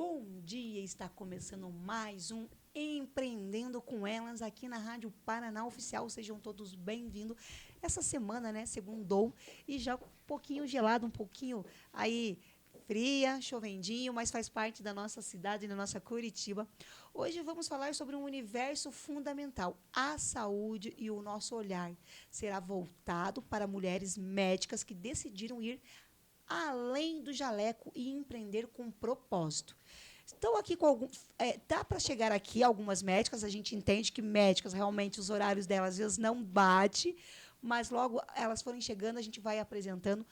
Bom dia, está começando mais um Empreendendo com Elas aqui na Rádio Paraná Oficial. Sejam todos bem-vindos. Essa semana, né, segundou e já um pouquinho gelado, um pouquinho aí fria, chovendinho, mas faz parte da nossa cidade, da nossa Curitiba. Hoje vamos falar sobre um universo fundamental, a saúde e o nosso olhar. Será voltado para mulheres médicas que decidiram ir além do jaleco e empreender com propósito. Estou aqui com algum. Dá para chegar aqui algumas médicas, a gente entende que médicas, realmente, os horários delas às vezes não bate, mas logo elas forem chegando, a gente vai apresentando.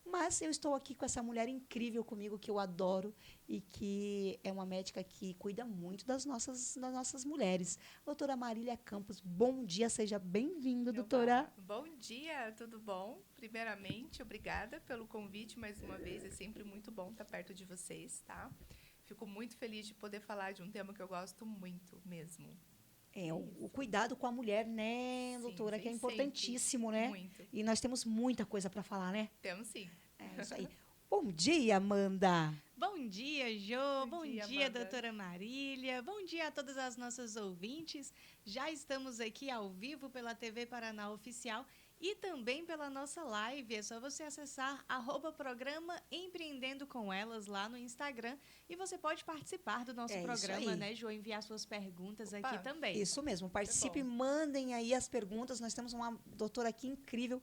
Mas eu estou aqui com essa mulher incrível comigo, que eu adoro, e que é uma médica que cuida muito das nossas mulheres. Doutora Marília Campos, bom dia, seja bem-vinda, doutora. Bom dia, tudo bom? Primeiramente, obrigada pelo convite mais uma vez, é sempre muito bom estar perto de vocês, tá? Fico muito feliz de poder falar de um tema que eu gosto muito mesmo. O cuidado com a mulher, né, doutora, Sim, que é sempre. importantíssimo, né? Muito. E nós temos muita coisa para falar, né? Temos sim. É isso aí. Bom dia, Amanda. Bom dia, Jô. Bom dia, Amanda. doutora Marília. Bom dia a todas as nossas ouvintes. Já estamos aqui ao vivo pela TV Paraná Oficial e também pela nossa live. É só você acessar @programa Empreendendo com Elas lá no Instagram e você pode participar do nosso programa, né, Jô? Enviar suas perguntas aqui também. Isso mesmo. Participe, mandem aí as perguntas. Nós temos uma doutora aqui incrível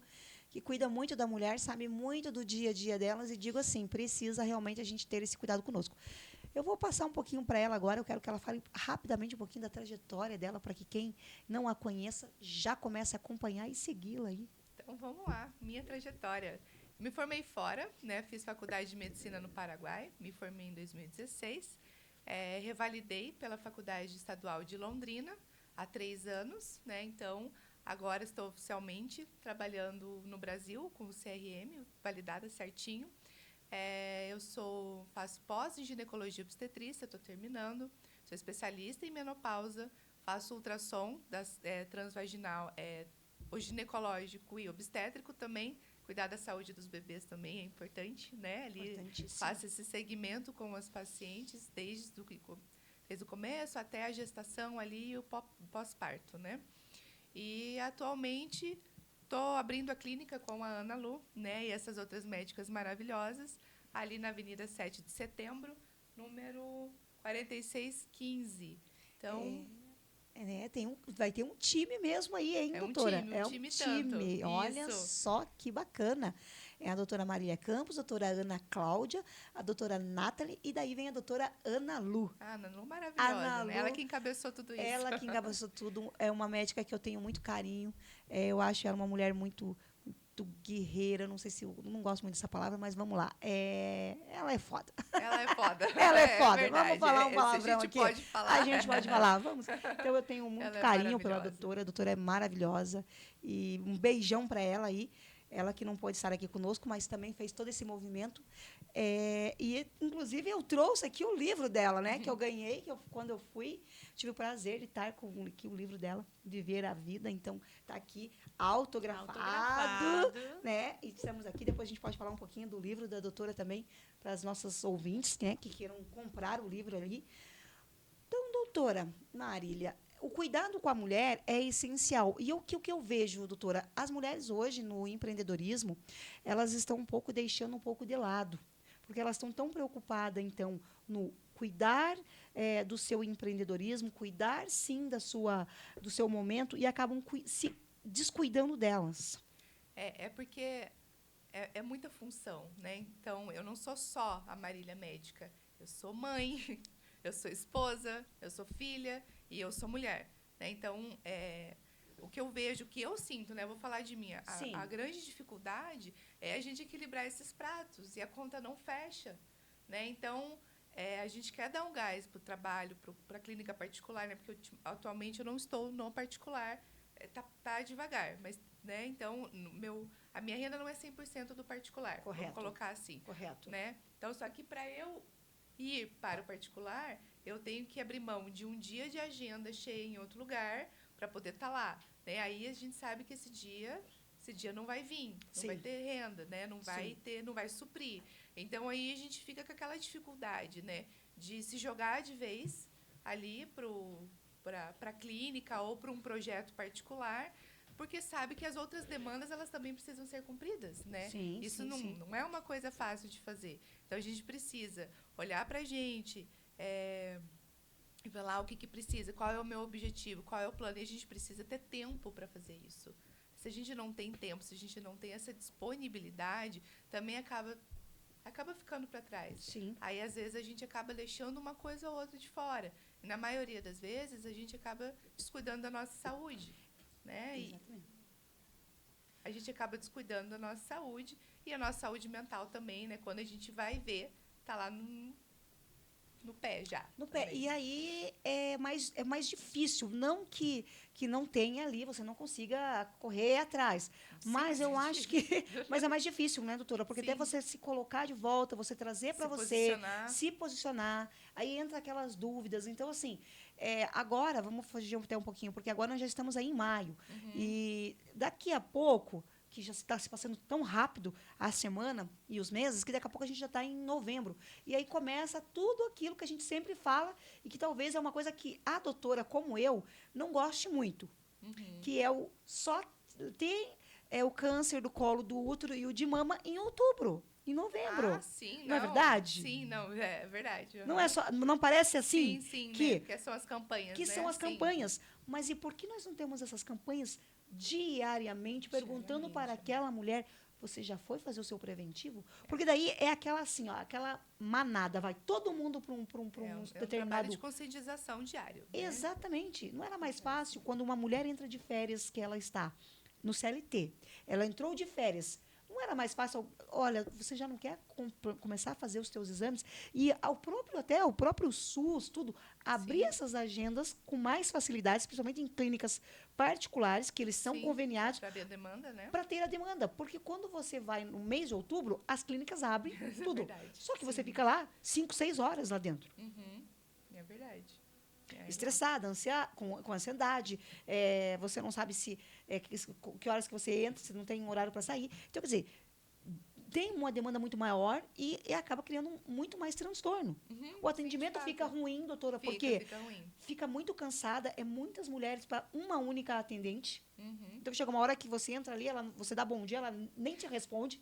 que cuida muito da mulher, sabe muito do dia a dia delas e digo assim, precisa realmente a gente ter esse cuidado conosco. Eu vou passar um pouquinho para ela agora, eu quero que ela fale rapidamente um pouquinho da trajetória dela, para que quem não a conheça já comece a acompanhar e segui-la aí. Então, vamos lá, minha trajetória. Me formei fora, né? Fiz faculdade de medicina no Paraguai, me formei em 2016, revalidei pela Faculdade Estadual de Londrina há 3 anos, né? Então, agora estou oficialmente trabalhando no Brasil com o CRM, validada certinho. Faço pós em ginecologia e obstetrícia, estou terminando. Sou especialista em menopausa, faço ultrassom transvaginal, o ginecológico e obstétrico também. Cuidar da saúde dos bebês também é importante, né? Ali faço esse segmento com as pacientes desde o começo até a gestação ali e o pós-parto, né? E atualmente estou abrindo a clínica com a Ana Lu, né, e essas outras médicas maravilhosas, ali na Avenida 7 de Setembro, número 4615. Então, vai ter um time mesmo aí, hein, doutora? É um time. Olha Isso. só que bacana. É a doutora Marília Campos, a doutora Ana Cláudia, a doutora Nathalie, e daí vem a doutora Ana Lu. A Ana Lu maravilhosa, Ana né? Lu, Ela que encabeçou tudo isso. Ela que encabeçou tudo. É uma médica que eu tenho muito carinho. Eu acho ela uma mulher muito guerreira, não sei se eu não gosto muito dessa palavra, mas vamos lá. Ela é foda. Ela é foda. Ela é foda. Verdade. Vamos falar um palavrão aqui. Pode falar. A gente pode falar. Vamos. Então eu tenho muito carinho pela doutora. A doutora é maravilhosa. E um beijão para ela aí. Ela que não pôde estar aqui conosco, mas também fez todo esse movimento. E, inclusive, eu trouxe aqui o livro dela, né? Que eu ganhei, quando eu fui, tive o prazer de estar com aqui o livro dela, Viver a Vida. Então, está aqui autografado, né? E estamos aqui. Depois a gente pode falar um pouquinho do livro da doutora também, para as nossas ouvintes, né? Que queiram comprar o livro ali. Então, doutora Marília, o cuidado com a mulher é essencial. E o que eu vejo, doutora, as mulheres hoje no empreendedorismo, elas estão deixando um pouco de lado, porque elas estão tão preocupadas, então, no cuidar do seu empreendedorismo, cuidar, sim, do seu momento, e acabam se descuidando delas. Porque é muita função, né? Então, eu não sou só a Marília médica, eu sou mãe, eu sou esposa, eu sou filha e eu sou mulher, né? Então, o que eu vejo, o que eu sinto, né? Eu vou falar de mim. A grande dificuldade é a gente equilibrar esses pratos e a conta não fecha, né? Então, a gente quer dar um gás para o trabalho, para a clínica particular, né? Porque atualmente eu não estou no particular, tá devagar, mas, né? Então, a minha renda não é 100% do particular, Correto. vamos colocar assim. Correto. Né? Então, só que para eu ir para o particular, eu tenho que abrir mão de um dia de agenda cheia em outro lugar para poder estar lá, né? Aí a gente sabe que esse dia não vai vir, não vai ter renda, né? Não vai suprir. Então aí a gente fica com aquela dificuldade, né? de se jogar de vez ali para a clínica ou para um projeto particular, porque sabe que as outras demandas elas também precisam ser cumpridas, né? Sim, Isso sim, não, sim. não é uma coisa fácil de fazer. Então, a gente precisa olhar para a gente, e ver lá o que precisa, qual é o meu objetivo, qual é o plano, e a gente precisa ter tempo para fazer isso. Se a gente não tem tempo, se a gente não tem essa disponibilidade, também acaba ficando para trás. Sim. Aí, às vezes, a gente acaba deixando uma coisa ou outra de fora. E, na maioria das vezes, a gente acaba descuidando da nossa saúde, né? Exatamente. A gente acaba descuidando da nossa saúde e a nossa saúde mental também, né? Quando a gente vai ver, tá lá no pé já. No pé. também. E aí é mais difícil. Não que não tenha ali, você não consiga correr atrás. Sim, Mas eu sim. acho que. Mas é mais difícil, né, doutora? Porque até Sim. você se colocar de volta, você trazer para Se você, posicionar. se posicionar, aí entra aquelas dúvidas. Então, assim, agora, vamos fugir até um pouquinho, porque agora nós já estamos aí em maio. E daqui a pouco, que já está se passando tão rápido a semana e os meses, que daqui a pouco a gente já está em novembro. E aí começa tudo aquilo que a gente sempre fala e que talvez é uma coisa que a doutora, como eu, não goste muito, que é o só ter o câncer do colo do útero e o de mama em outubro, em novembro. Ah, sim, Não é verdade? Sim, não, é verdade. Não é só, não parece assim? Sim, sim, que né? Porque são as campanhas, que né? são as Sim. campanhas. Mas e por que nós não temos essas campanhas diariamente, perguntando Diariamente, para né? aquela mulher, você já foi fazer o seu preventivo? Porque daí é aquela assim, ó, aquela manada, vai todo mundo para um É um trabalho determinado... de conscientização diário. Né? Exatamente. Não era mais fácil quando uma mulher entra de férias, que ela está no CLT, ela entrou de férias, não era mais fácil, olha, você já não quer começar a fazer os teus exames? E o próprio SUS, tudo, abrir Sim. essas agendas com mais facilidades, principalmente em clínicas particulares, que eles são Sim, conveniados, para ver a demanda, né? para ter a demanda. Porque quando você vai no mês de outubro, as clínicas abrem tudo. verdade, Só que você sim. fica lá 5, 6 horas lá dentro. É verdade. Estressada, com ansiedade, você não sabe se que horas que você entra, se não tem horário para sair. Então, quer dizer, tem uma demanda muito maior e acaba criando muito mais transtorno. O atendimento sim, fica ruim, doutora, Fica, porque fica ruim. fica muito cansada, muitas mulheres para uma única atendente. Uhum. Então, chega uma hora que você entra ali, você dá bom dia, ela nem te responde,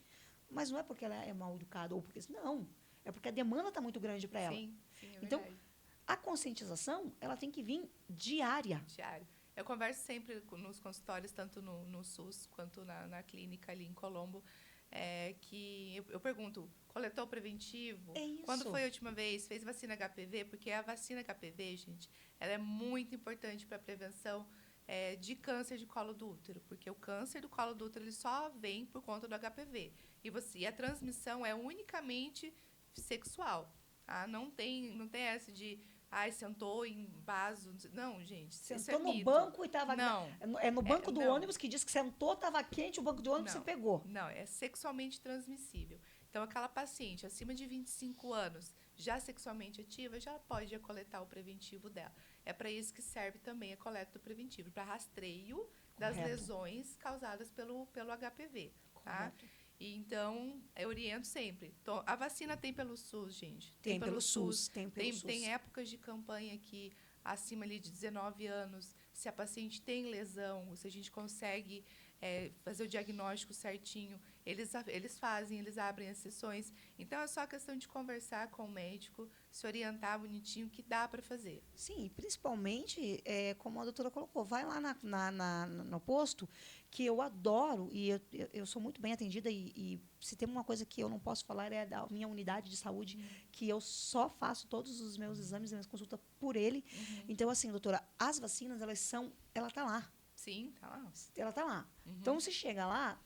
mas não é porque ela é mal educada, ou porque... Não, é porque a demanda está muito grande para ela. Sim, sim, é Então, verdade. a conscientização, ela tem que vir diária. Diário. Eu converso sempre nos consultórios, tanto no SUS quanto na clínica ali em Colombo, que eu pergunto, coletou preventivo? É isso. Quando foi a última vez? Fez vacina HPV? Porque a vacina HPV, gente, ela é muito importante para a prevenção de câncer de colo do útero, porque o câncer do colo do útero ele só vem por conta do HPV. E a transmissão é unicamente sexual. Não tem essa de... sentou em vaso. Não, gente. Sentou isso é no mito. banco e estava... Não. É no banco do não. ônibus que diz que sentou, estava quente, o banco do ônibus você pegou. Não, é sexualmente transmissível. Então, aquela paciente acima de 25 anos, já sexualmente ativa, já pode já coletar o preventivo dela. É para isso que serve também a coleta do preventivo, para rastreio das Correto. lesões causadas pelo HPV. Tá? Correto. E, então, eu oriento sempre. Então, a vacina tem pelo SUS, gente. Tem pelo SUS. Tem épocas de campanha que, acima ali de 19 anos, se a paciente tem lesão, se a gente consegue fazer o diagnóstico certinho, eles fazem, eles abrem as sessões. Então, é só questão de conversar com o médico, se orientar bonitinho, que dá para fazer. Sim, principalmente, como a doutora colocou, vai lá no posto, que eu adoro, e eu sou muito bem atendida, e se tem uma coisa que eu não posso falar é da minha unidade de saúde, que eu só faço todos os meus exames e minhas consultas por ele. Então, assim, doutora, as vacinas, ela está lá. Sim, tá lá. Ela está lá. Então, você chega lá,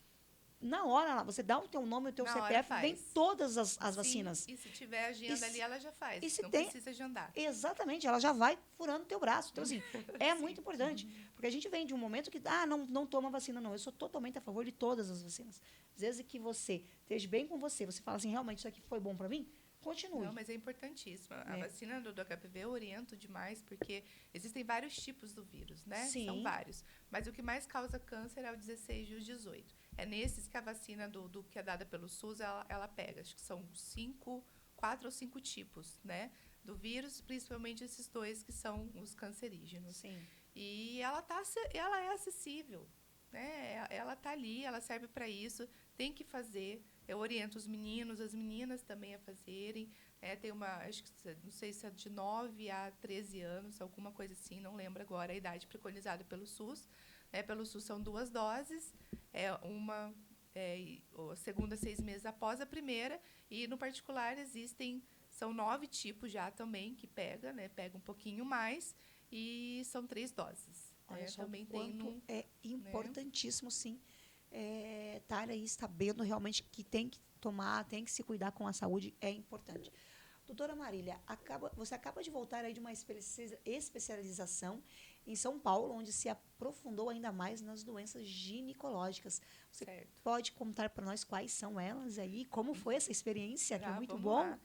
na hora lá, você dá o teu nome, o teu Na hora CPF, faz. vem todas as Sim, vacinas. E se tiver agenda ali, ela já faz. e se Não tem- precisa agendar. Exatamente, ela já vai furando o teu braço. Então, assim, é Sim. muito importante. Porque a gente vem de um momento que, não toma vacina, não. Eu sou totalmente a favor de todas as vacinas. Às vezes que você esteja bem com você fala assim, realmente, isso aqui foi bom para mim, continue. Não, mas é importantíssimo. A vacina do HPV eu oriento demais, porque existem vários tipos do vírus, né? Sim. São vários. Mas o que mais causa câncer é o 16 e o 18. É nesses que a vacina do que é dada pelo SUS, ela pega. Acho que são 4 ou 5 tipos, né? do vírus, principalmente esses dois que são os cancerígenos. Sim. E ela é acessível, né? Ela está ali, ela serve para isso, tem que fazer. Eu oriento os meninos, as meninas também a fazerem. Tem uma, acho que, não sei se é de 9 a 13 anos, alguma coisa assim, não lembro agora a idade preconizada pelo SUS. Pelo SUS são 2 doses, a segunda 6 meses após a primeira, e no particular são 9 tipos já também que pega, né? Pega um pouquinho mais, e são 3 doses. Olha só Também o quanto tem é importantíssimo, sim, estar aí sabendo realmente que tem que tomar, tem que se cuidar com a saúde, é importante. Doutora Marília, você acaba de voltar aí de uma especialização em São Paulo, onde se aprofundou ainda mais nas doenças ginecológicas. Você pode contar para nós quais são elas aí? Como foi essa experiência? Que é muito bom. Lá.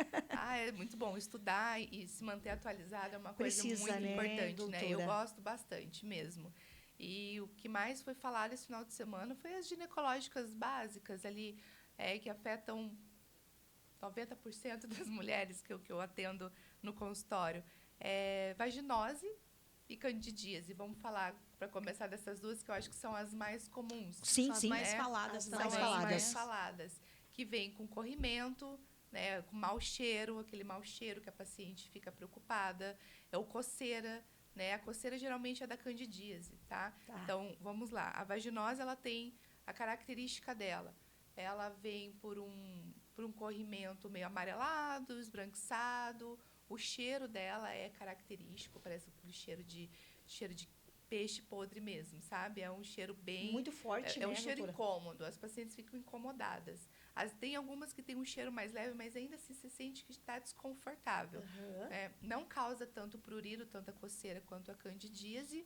É muito bom. Estudar e se manter atualizado é uma coisa muito importante, doutora? né? Eu gosto bastante mesmo. E o que mais foi falado esse final de semana foi as ginecológicas básicas ali, que afetam 90% das mulheres que eu atendo no consultório. Vaginose e candidíase. Vamos falar, para começar, dessas duas, que eu acho que são as mais comuns. Sim, as mais faladas. São as mais faladas. Que vem com corrimento, né, com mau cheiro, aquele mau cheiro que a paciente fica preocupada. É o coceira, né? A coceira geralmente é da candidíase, tá? Então, vamos lá. A vaginose, ela tem a característica dela. Ela vem por um corrimento meio amarelado, esbranquiçado. O cheiro dela é característico, parece um cheiro de peixe podre mesmo, sabe? É um cheiro bem... Muito forte, um cheiro incômodo. As pacientes ficam incomodadas. Tem algumas que têm um cheiro mais leve, mas ainda assim se sente que está desconfortável. Não causa tanto prurito, tanta coceira quanto a candidíase.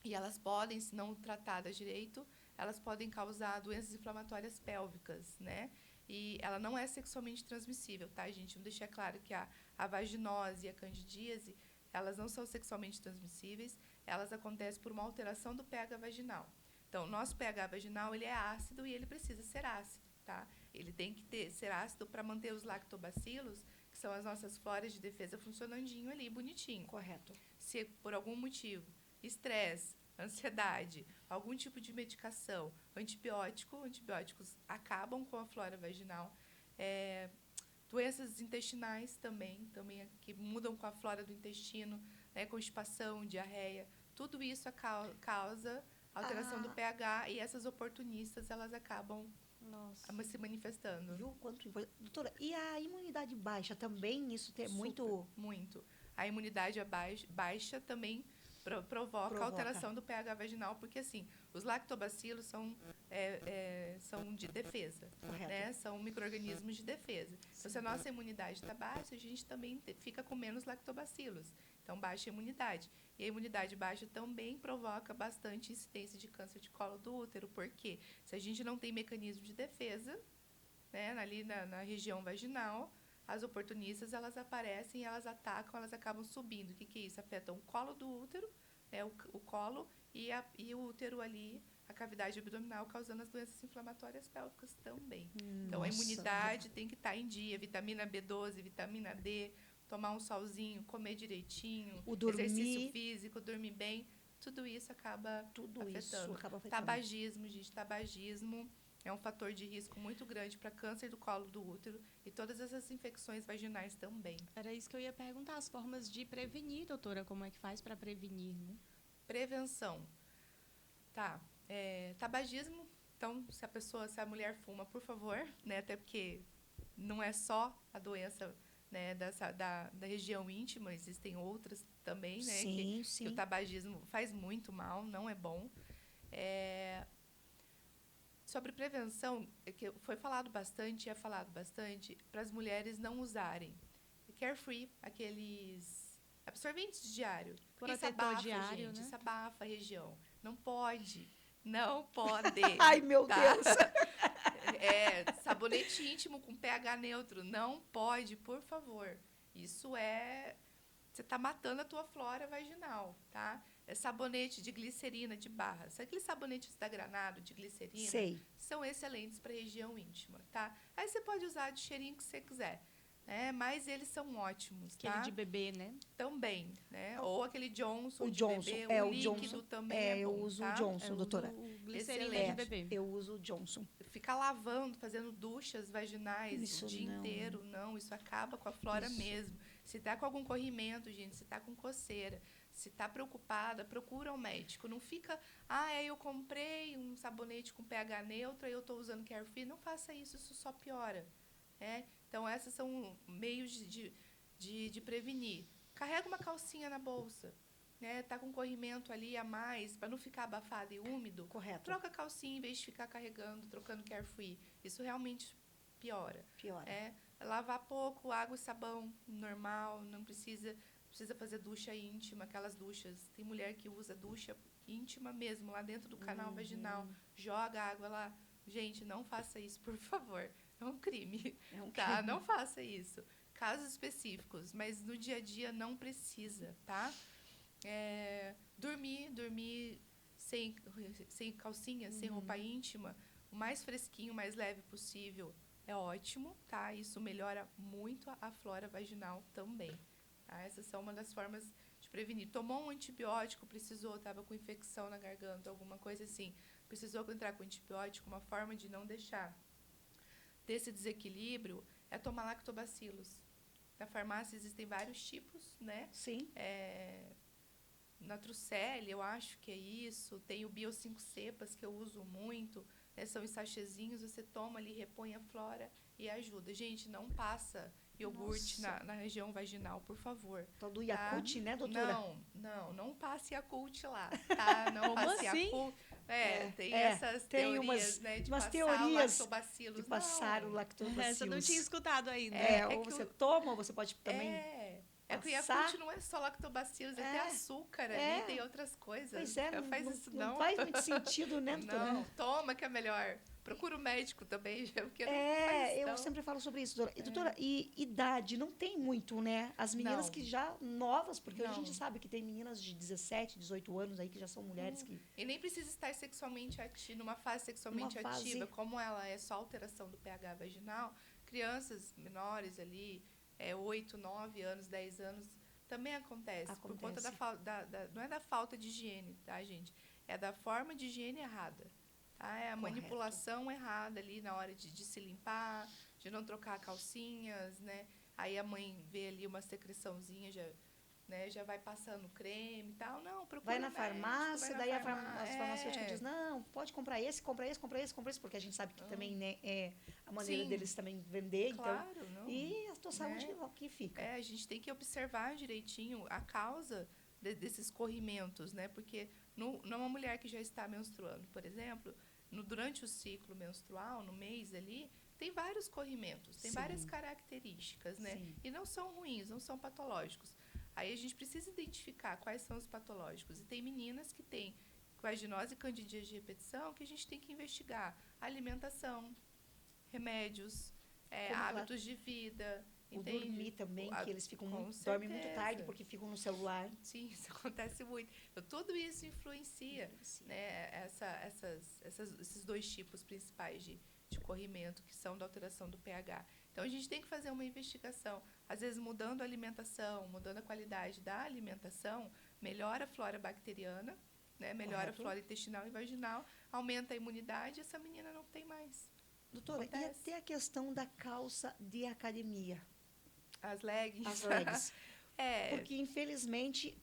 E elas podem, se não tratadas direito, elas podem causar doenças inflamatórias pélvicas, né? E ela não é sexualmente transmissível, tá, gente? Vamos deixar claro que a vaginose e a candidíase, elas não são sexualmente transmissíveis, elas acontecem por uma alteração do pH vaginal. Então, o nosso pH vaginal, ele é ácido e ele precisa ser ácido, tá? Ele tem que ser ácido para manter os lactobacilos, que são as nossas floras de defesa, funcionandinho ali, bonitinho. Correto. Se por algum motivo, estresse, ansiedade, algum tipo de medicação, antibióticos acabam com a flora vaginal. Doenças intestinais também que mudam com a flora do intestino, né, constipação, diarreia, tudo isso causa alteração do pH, e essas oportunistas, elas acabam se manifestando. Viu quanto importante? Doutora, e a imunidade baixa também, isso tem muito... Muito. A imunidade baixa também provoca alteração do pH vaginal, porque assim, os lactobacilos são de defesa, né? São micro-organismos de defesa. Então, se a nossa imunidade está baixa, a gente também fica com menos lactobacilos. Então, baixa a imunidade. E a imunidade baixa também provoca bastante incidência de câncer de colo do útero, porque se a gente não tem mecanismo de defesa, né, ali na região vaginal, as oportunistas, elas aparecem, elas atacam, elas acabam subindo. O que é isso? Afetam o colo do útero, né, o colo e o útero ali, a cavidade abdominal, causando as doenças inflamatórias pélvicas também. Então, a imunidade tem que estar em dia. Vitamina B12, vitamina D, tomar um solzinho, comer direitinho, exercício físico, dormir bem. Tudo isso acaba afetando. Tabagismo, gente, tabagismo é um fator de risco muito grande para câncer do colo do útero e todas essas infecções vaginais também. Era isso que eu ia perguntar, as formas de prevenir, doutora, como é que faz para prevenir, né? Prevenção. Tabagismo, então, se a mulher fuma, por favor, né, até porque não é só a doença, né, da região íntima, existem outras também, né, que o tabagismo faz muito mal, não é bom. Sobre prevenção, que foi falado bastante, para as mulheres não usarem Carefree, aqueles absorventes diário. Protetor diário, gente, né? Isso abafa a região. Não pode. Não pode. Ai, meu Deus! Sabonete íntimo com pH neutro. Não pode, por favor. Isso você está matando a tua flora vaginal, tá? Sabonete de glicerina de barra. Aqueles sabonetes da Granado de glicerina são excelentes para a região íntima, tá? Aí você pode usar de cheirinho que você quiser. mas eles são ótimos, Aquele tá? de bebê, né? Também, né? Ou aquele Johnson O de Johnson, bebê, o o líquido Johnson, também é eu bom, uso tá? o Johnson, doutora. O glicerina Excelente. de bebê. Eu uso o Johnson. Ficar lavando, fazendo duchas vaginais Isso o dia não. inteiro, não, isso acaba com a flora Isso. mesmo. Se tá com algum corrimento, gente, se tá com coceira, se tá preocupada, procura um médico. Não fica, eu comprei um sabonete com pH neutro e eu tô usando Carefree. Não faça isso, isso só piora. Então, esses são meios de prevenir. Carrega uma calcinha na bolsa. Tá com corrimento ali a mais, para não ficar abafado e úmido. Correto. Troca a calcinha em vez de ficar carregando, trocando Carefree. Isso realmente piora. Lavar pouco, água e sabão normal, não precisa fazer ducha íntima, aquelas duchas. Tem mulher que usa ducha íntima mesmo, lá dentro do canal vaginal, joga água lá. Gente, não faça isso, por favor. É um crime, tá? Não faça isso. Casos específicos, mas no dia a dia não precisa, tá? Dormir sem calcinha, sem roupa íntima, o mais fresquinho, o mais leve possível, é ótimo, tá? Isso melhora muito a flora vaginal também. Tá? Essas são uma das formas de prevenir. Tomou um antibiótico, estava com infecção na garganta, alguma coisa assim, precisou entrar com antibiótico, uma forma de não deixar desse desequilíbrio é tomar lactobacilos. Na farmácia existem vários tipos, né? Sim. Natrucel, eu acho que é isso. Tem o Bio 5 Cepas, que eu uso muito. São os sachêzinhos, você toma ali, repõe a flora e ajuda. Gente, não passa iogurte na região vaginal, por favor. Tal do Yakult, né, doutora? Não passe Yakult lá, tá? Não passe Yakult. Tem essas teorias, né, de umas passar teorias o lactobacilos. de passar o lactobacilos. Essa eu não tinha escutado ainda. Ou você toma, ou você pode também que o Yakult não é só lactobacilos, tem açúcar ali, tem outras coisas. Pois não faz muito sentido, né, doutora? Não, toma que é melhor. Procura o médico também, porque eu sempre falo sobre isso, doutora. E, doutora, idade, não tem muito, né? As meninas que já novas, porque hoje a gente sabe que tem meninas de 17, 18 anos aí que já são mulheres que... E nem precisa estar sexualmente ativa, numa fase sexualmente ativa, como ela é só alteração do pH vaginal, crianças menores ali, 8, 9 anos, 10 anos, também acontece. Por conta não é da falta de higiene, tá, gente? É da forma de higiene errada. É a manipulação errada ali na hora de se limpar, de não trocar calcinhas, né? Aí a mãe vê ali uma secreçãozinha, já vai passando creme e tal. Não, procura vai na farmácia, daí as farmacêuticas dizem, não, pode comprar esse, compra esse, porque a gente sabe que também, né, é a maneira deles também vender, claro, então. Não. E a tua saúde aqui fica. A gente tem que observar direitinho a causa desses corrimentos, né? Porque numa mulher que já está menstruando, por exemplo, durante o ciclo menstrual, no mês ali, tem vários corrimentos, tem várias características, né? Sim. E não são ruins, não são patológicos. Aí a gente precisa identificar quais são os patológicos. E tem meninas que têm vaginose e candidíase de repetição que a gente tem que investigar. Alimentação, remédios, hábitos de vida. O dormir também, que eles dormem muito tarde porque ficam no celular. Sim, isso acontece muito. Então, tudo isso influencia. Né, esses dois tipos principais de corrimento, que são da alteração do pH. Então, a gente tem que fazer uma investigação. Às vezes, mudando a alimentação, mudando a qualidade da alimentação, melhora a flora bacteriana, né, melhora a flora intestinal e vaginal, aumenta a imunidade e essa menina não tem mais. Doutora, e até a questão da calça de academia? As leggings. As leggings. Porque, infelizmente,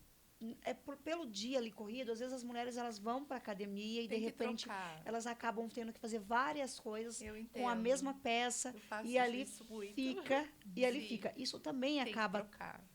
pelo dia ali corrido, às vezes as mulheres elas vão para a academia e, de repente, elas acabam tendo que fazer várias coisas com a mesma peça. E ali fica. Isso também acaba...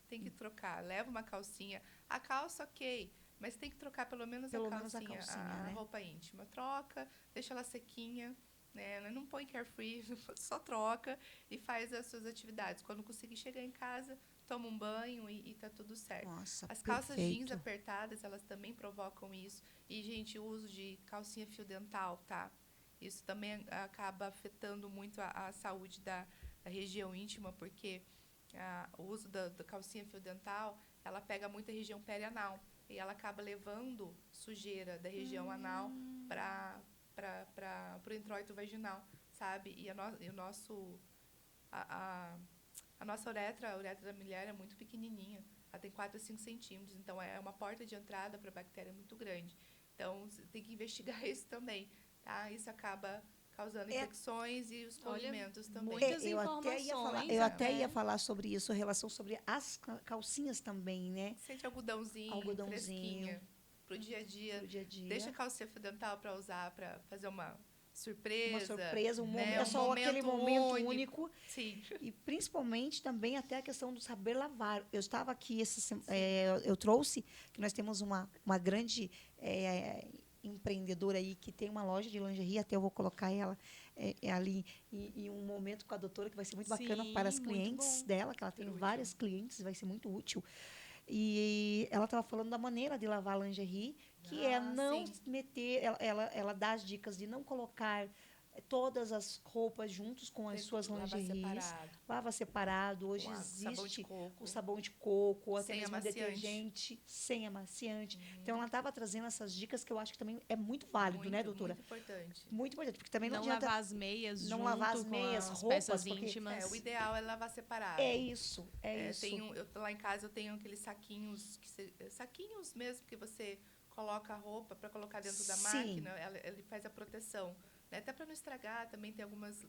Tem que trocar. Leva uma calcinha. A calça, ok. Mas tem que trocar pelo menos a calcinha, a roupa íntima. Troca, deixa ela sequinha. Né? Não põe Carefree, só troca e faz as suas atividades. Quando conseguir chegar em casa, toma um banho e tá tudo certo. Nossa, as calças jeans apertadas, elas também provocam isso. E, gente, o uso de calcinha fio dental, tá? Isso também acaba afetando muito a saúde da região íntima, porque o uso da calcinha fio dental, ela pega muito a região perianal. E ela acaba levando sujeira da região anal para o introito vaginal, sabe? E A nossa uretra, a uretra da mulher é muito pequenininha. Ela tem 4 a 5 centímetros. Então, é uma porta de entrada para a bactéria muito grande. Então, você tem que investigar isso também. Tá? Isso acaba causando infecções e os corrimentos também. muitas Eu até ia falar, informações, eu até né? ia falar sobre isso, a relação sobre as calcinhas também, né? Sente algodãozinho, fresquinha. Pro dia a dia. Pro dia a dia. Deixa a calcinha fio dental para usar, para fazer uma surpresa. Uma surpresa, né? é só aquele momento único. Sim. E principalmente também até a questão do saber lavar. Eu estava aqui, eu trouxe que nós temos uma grande empreendedora aí que tem uma loja de lingerie, até eu vou colocar ela ali em um momento com a doutora, que vai ser muito bacana para as clientes dela, que ela tem várias clientes, vai ser muito útil. E ela estava falando da maneira de lavar a lingerie, que é não meter, ela dá as dicas de não colocar todas as roupas juntos com as suas lingeries. Lava separado. Hoje existe o sabão de coco, até mesmo o detergente, sem amaciante. Então, ela estava trazendo essas dicas que eu acho que também é muito válido, né, doutora? Muito importante. Muito importante, porque também não lavar adianta as meias não junto lavar as com meias, as roupas, peças porque íntimas. O ideal é lavar separado. É isso. Lá em casa eu tenho aqueles saquinhos, saquinhos mesmo que você coloca a roupa para colocar dentro da máquina, ele faz a proteção. Né? Até para não estragar, também tem algumas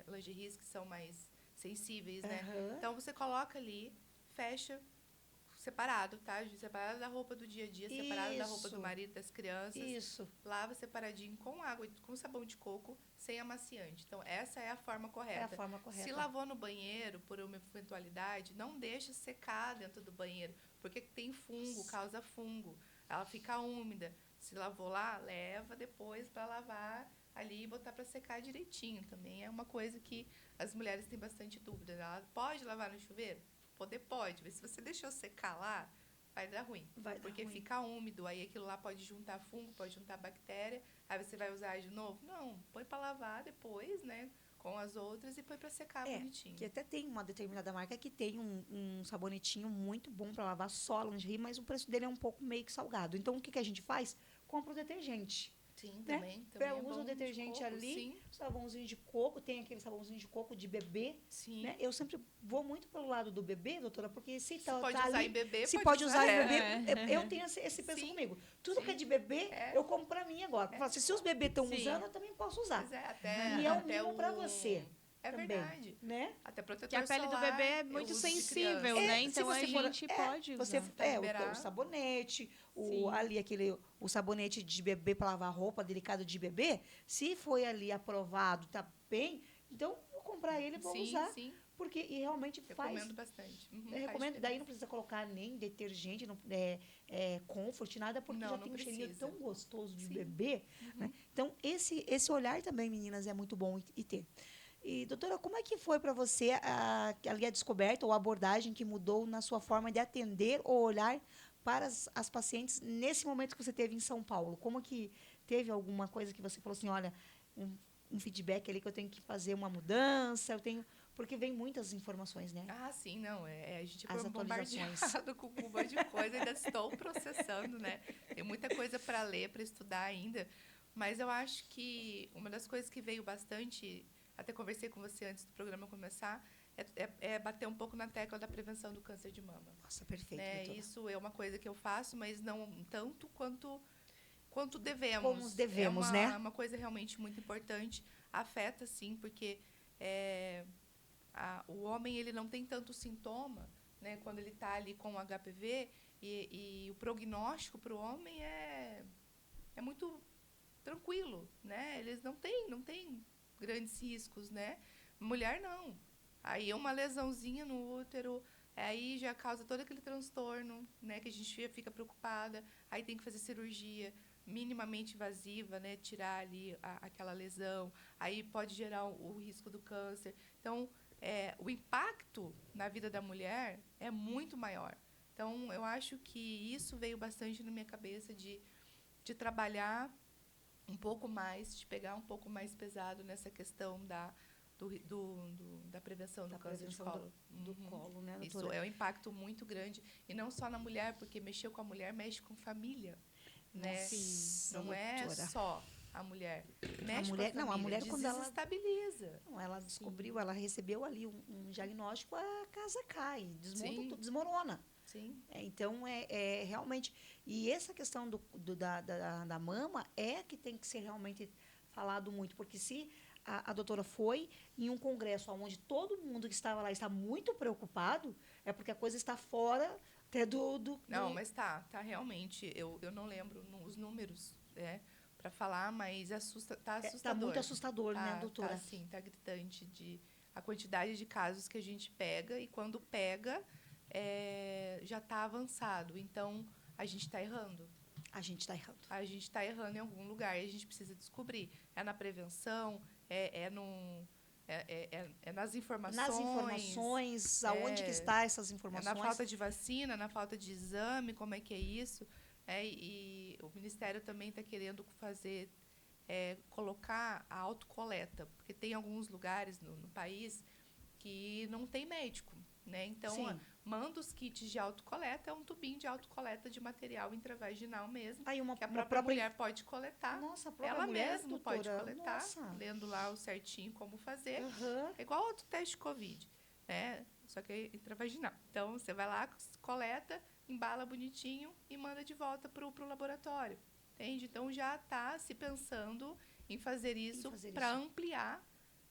lingeries que são mais sensíveis, né? Então, você coloca ali, fecha, separado, tá? Separado da roupa do dia a dia, separado da roupa do marido, das crianças. Isso. Lava separadinho com água, com sabão de coco, sem amaciante. Então, essa é a forma correta. É a forma correta. Se lavou no banheiro, por uma eventualidade, não deixe secar dentro do banheiro, porque tem fungo, causa fungo. Ela fica úmida. Se lavou lá, leva depois para lavar ali e botar para secar direitinho. Também é uma coisa que as mulheres têm bastante dúvida. Ela pode lavar no chuveiro? Pode. Mas se você deixou secar lá, vai dar ruim. Porque fica úmido. Aí aquilo lá pode juntar fungo, pode juntar bactéria. Aí você vai usar de novo? Não, põe para lavar depois, né? Com as outras e põe para secar bonitinho. Que até tem uma determinada marca que tem um sabonetinho muito bom para lavar só a lingerie, mas o preço dele é um pouco meio que salgado. Então, o que a gente faz? Compra o detergente. Sim, né? também usa o detergente de coco, ali, sim. sabãozinho de coco, tem aquele sabãozinho de coco de bebê. Sim. Né? Eu sempre vou muito pelo lado do bebê, doutora, porque se pode usar em bebê, se pode usar em bebê, eu tenho esse pensamento comigo. Tudo que é de bebê, eu compro para mim agora. Se os bebês estão usando, eu também posso usar. Pois e é o mínimo para você. É também, verdade. Né? Até protetor que a pele solar, do bebê é muito sensível, né? Então a gente pode usar. O sabonete, o sabonete de bebê para lavar roupa, delicado de bebê, se foi ali aprovado, tá bem, então vou comprar ele e vou usar. Sim. Porque realmente recomendo bastante. Recomendo, daí não precisa colocar nem detergente, comfort, nada, porque já tem um cheirinho tão gostoso de bebê. Né? Então, esse olhar também, meninas, é muito bom e ter. E, doutora, como é que foi para você ali a descoberta ou a abordagem que mudou na sua forma de atender ou olhar para as pacientes nesse momento que você teve em São Paulo? Como que teve alguma coisa que você falou assim, olha, um feedback ali que eu tenho que fazer uma mudança, porque vem muitas informações, né? Sim, não. A gente foi bombardeado com um monte de coisa, ainda estou processando, né? Tem muita coisa para ler, para estudar ainda. Mas eu acho que uma das coisas que veio bastante, até conversei com você antes do programa começar, é bater um pouco na tecla da prevenção do câncer de mama. Nossa, perfeito. Né? Isso é uma coisa que eu faço, mas não tanto quanto devemos. Como devemos, né? É uma coisa realmente muito importante. Afeta, sim, porque o homem ele não tem tanto sintoma, né, quando ele está ali com o HPV, e o prognóstico para o homem é muito tranquilo, né? Eles não têm grandes riscos, né? Mulher não. Aí é uma lesãozinha no útero, aí já causa todo aquele transtorno, né, que a gente fica preocupada, aí tem que fazer cirurgia minimamente invasiva, né, tirar ali aquela lesão, aí pode gerar o risco do câncer. Então, o impacto na vida da mulher é muito maior. Então, eu acho que isso veio bastante na minha cabeça de trabalhar um pouco mais, de pegar um pouco mais pesado nessa questão da prevenção do câncer de colo. Do colo, né, doutora? Isso é um impacto muito grande. E não só na mulher, porque mexeu com a mulher, mexe com família. Né? Sim, não é só a mulher. Mexe mulher- com a não, a família, mulher, quando ela- desestabiliza. Não, ela descobriu, ela recebeu ali um diagnóstico, a casa cai, Sim. desmorona. Sim. Então, é realmente... E essa questão da mama é que tem que ser realmente falado muito, porque se a doutora foi em um congresso onde todo mundo que estava lá está muito preocupado, é porque a coisa está fora até Não, mas tá realmente. Eu não lembro os números, para falar, mas tá Está assustador. muito assustador, né, doutora? Tá, sim, tá gritante a quantidade de casos que a gente pega, e quando pega, já está avançado. Então, a gente está errando. A gente está errando. A gente está errando em algum lugar e a gente precisa descobrir. É na prevenção, nas informações. Nas informações, aonde que está essas informações? Na falta de vacina, na falta de exame, como é que é isso? E o Ministério também está querendo colocar a autocoleta, porque tem alguns lugares no país que não tem médico, né? Então, Sim. manda os kits de autocoleta, é um tubinho de autocoleta de material intravaginal mesmo, Aí que a própria mulher pode coletar. Nossa, a própria Ela mulher, mesma doutora, pode coletar, nossa. lendo lá o certinho como fazer. Aham. É igual outro teste de Covid, né? Só que é intravaginal. Então, você vai lá, coleta, embala bonitinho e manda de volta para o laboratório. Entende? Então, já está se pensando em fazer isso para ampliar,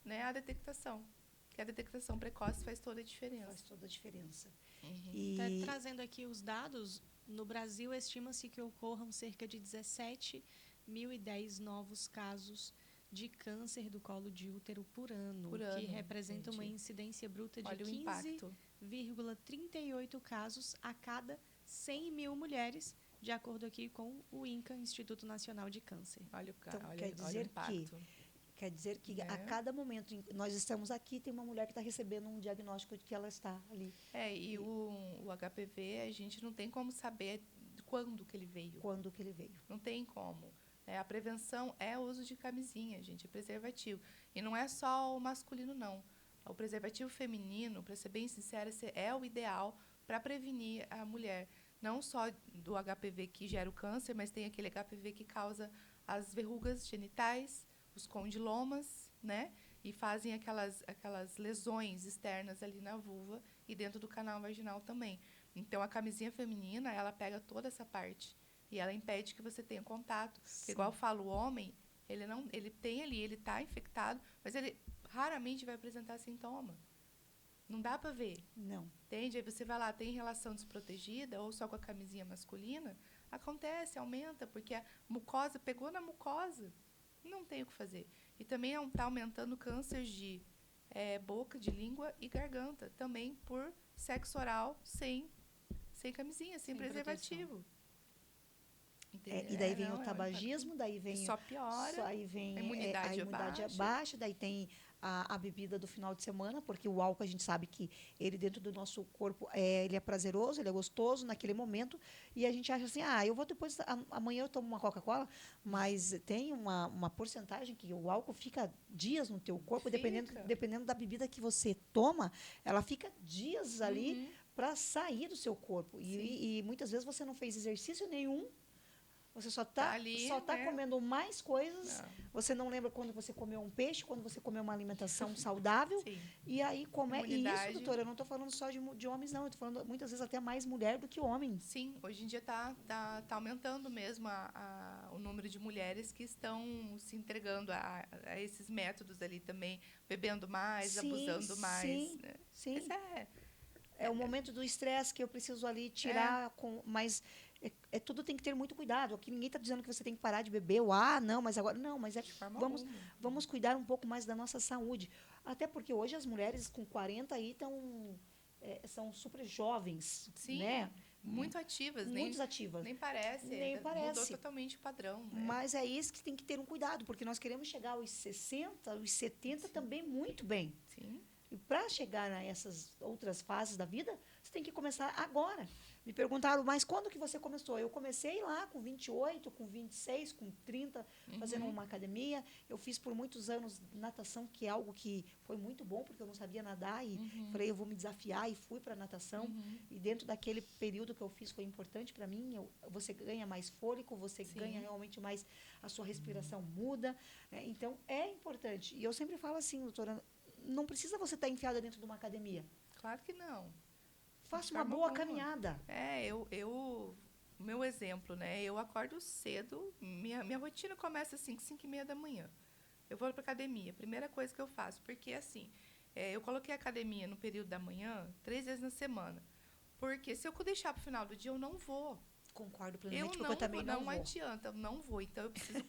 né, a detectação. Porque a detectação precoce faz toda a diferença. Faz toda a diferença. Uhum. E Trazendo aqui os dados, no Brasil estima-se que ocorram cerca de 17.010 novos casos de câncer do colo de útero por ano, que representa uma incidência bruta de 15,38 casos a cada 100 mil mulheres, de acordo aqui com o INCA, Instituto Nacional de Câncer. Quer dizer que a cada momento nós estamos aqui, tem uma mulher que está recebendo um diagnóstico de que ela está ali. E o HPV, a gente não tem como saber quando que ele veio. Quando que ele veio. Não tem como. A prevenção é o uso de camisinha, gente, é preservativo. E não é só o masculino, não. O preservativo feminino, para ser bem sincera, é o ideal para prevenir a mulher. Não só do HPV que gera o câncer, mas tem aquele HPV que causa as verrugas genitais, os condilomas, né? E fazem aquelas lesões externas ali na vulva e dentro do canal vaginal também. Então, a camisinha feminina, ela pega toda essa parte e ela impede que você tenha contato. Igual eu falo, o homem, ele tem ali, ele está infectado, mas ele raramente vai apresentar sintoma. Não dá para ver. Não. Entende? Aí você vai lá, tem relação desprotegida ou só com a camisinha masculina, acontece, aumenta, porque a mucosa, pegou na mucosa, não tem o que fazer. E também está aumentando o câncer de boca, de língua e garganta, também por sexo oral sem camisinha, sem preservativo. E daí vem o tabagismo, daí vem... Só piora, aí vem a imunidade baixa, daí tem a bebida do final de semana, porque o álcool a gente sabe que ele dentro do nosso corpo ele é prazeroso, ele é gostoso naquele momento, e a gente acha assim, eu vou depois, amanhã eu tomo uma Coca-Cola, mas tem uma porcentagem que o álcool fica dias no teu corpo, dependendo da bebida que você toma, ela fica dias ali para sair do seu corpo. E muitas vezes você não fez exercício nenhum, você só está comendo mais coisas. Não. Você não lembra quando você comeu um peixe, quando você comeu uma alimentação saudável. Sim. E aí, E isso, doutora, eu não estou falando só de homens, não. Eu estou falando, muitas vezes, até mais mulher do que homem. Sim, hoje em dia está aumentando mesmo o número de mulheres que estão se entregando a esses métodos ali também, bebendo mais, abusando mais. Sim, né? Sim. É o momento do estresse que eu preciso ali tirar, mas... tudo tem que ter muito cuidado. Aqui ninguém está dizendo que você tem que parar de beber, não, mas agora... Não, mas vamos cuidar um pouco mais da nossa saúde. Até porque hoje as mulheres com 40 aí são super jovens, Sim, né? Muito ativas. Muito ativas. Nem parece. Mudou totalmente o padrão. Né? Mas é isso que tem que ter um cuidado, porque nós queremos chegar aos 60, aos 70 também muito bem. Sim. E para chegar a essas outras fases da vida, Você tem que começar agora. Me perguntaram, mas quando que você começou? Eu comecei lá com 28, com 26, com 30, fazendo uma academia. Eu fiz por muitos anos natação, que é algo que foi muito bom, porque eu não sabia nadar. E falei, eu vou me desafiar, e fui para a natação. E dentro daquele período que eu fiz, foi importante para mim. Você ganha mais fôlego, você ganha realmente mais, a sua respiração muda. Então, é importante. E eu sempre falo assim, doutora, não precisa você estar enfiada dentro de uma academia. Claro que não. Faça uma boa caminhada. O meu exemplo, né? Eu acordo cedo, minha rotina começa às 5h30 da manhã. Eu vou para academia, primeira coisa que eu faço, porque assim, eu coloquei a academia no período da manhã 3 vezes na semana. Porque se eu deixar para o final do dia, eu não vou. Concordo plenamente, porque eu também não vou. Não adianta, eu não vou. Então, eu preciso...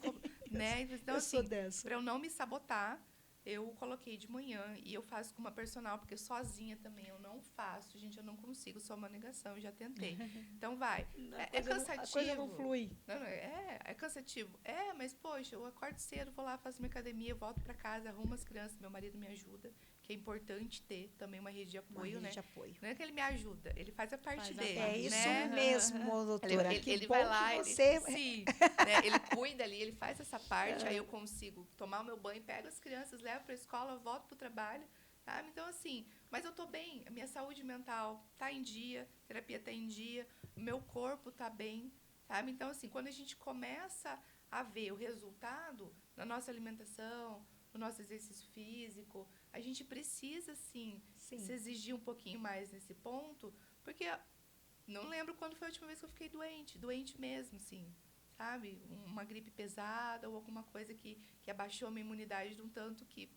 né? Então, eu assim, sou dessa. para eu não me sabotar, eu coloquei de manhã e eu faço com uma personal, porque sozinha também eu não faço. Gente, eu não consigo, sou uma negação, eu já tentei. Então, vai. É cansativo. A coisa não flui. É cansativo. Mas, poxa, eu acordo cedo, vou lá, faço minha academia, volto para casa, arrumo as crianças, meu marido me ajuda, que é importante ter também uma rede de apoio, né? Não é que ele me ajuda, ele faz a parte dele. É isso né? mesmo, doutora. Ele vai lá, sim, né? Ele cuida ali, ele faz essa parte, aí eu consigo tomar o meu banho, pego as crianças, levo para a escola, volto para o trabalho, sabe? Então, assim, mas eu estou bem, a minha saúde mental está em dia, a terapia está em dia, o meu corpo está bem, sabe? Então, assim, quando a gente começa a ver o resultado na nossa alimentação, no nosso exercício físico, a gente precisa, sim, se exigir um pouquinho mais nesse ponto, porque não lembro quando foi a última vez que eu fiquei doente mesmo, sim, sabe? Uma gripe pesada ou alguma coisa que abaixou a minha imunidade de um tanto que,